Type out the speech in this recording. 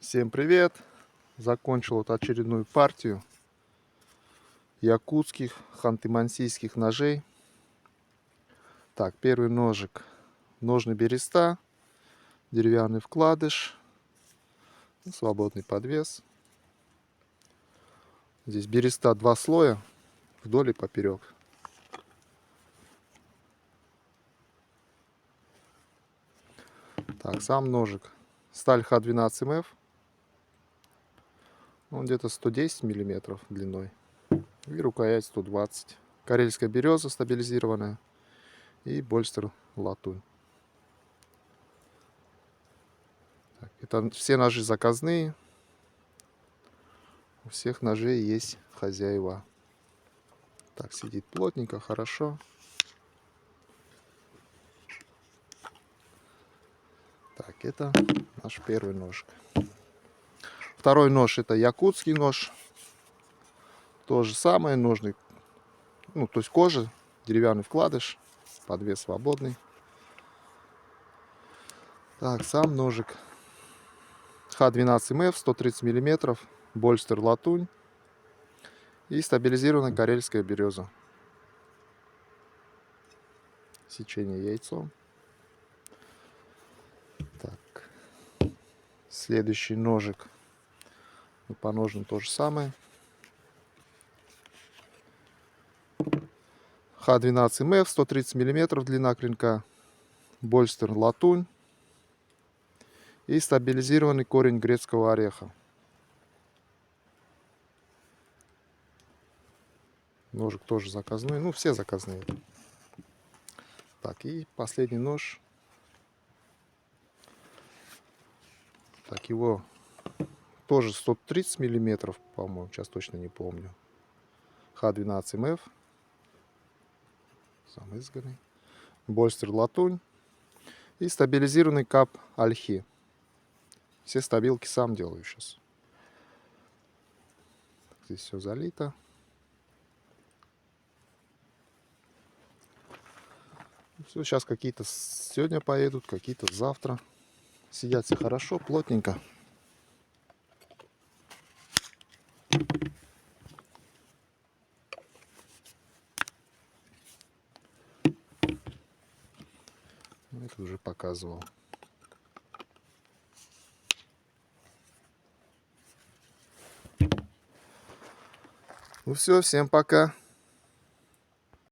Всем привет! Закончил вот очередную партию якутских ханты-мансийских ножей. Так, первый ножик. Ножны береста, деревянный вкладыш, свободный подвес. Здесь береста 2 слоя, вдоль и поперек. Так, сам ножик. Сталь Х12МФ. Он где-то 110 миллиметров длиной. И рукоять 120. Карельская береза стабилизированная. И больстер латунь. Так, это все ножи заказные. У всех ножей есть хозяева. Так, сидит плотненько, хорошо. Так, это наш первый ножик. Второй нож — это якутский нож. То же самое, ножный, то есть кожа, деревянный вкладыш, подвес свободный. Так, сам ножик. Х12МФ, 130 миллиметров, больстер латунь и стабилизированная карельская береза. Сечение яйцом. Так, следующий ножик. По ножным то же самое. Х12МФ, 130 миллиметров, длина клинка, больстер латунь и стабилизированный корень грецкого ореха. Ножик тоже заказной, все заказные. Так, и последний нож. Так, его тоже 130 миллиметров, по-моему, сейчас точно не помню. Х12МФ. Сам изганный. Больстер латунь и стабилизированный кап ольхи. Все стабилки сам делаю сейчас. Здесь все залито. Все, сейчас какие-то сегодня поедут, какие-то завтра. Сидят все хорошо, плотненько. Это уже показывал. Ну все, всем пока.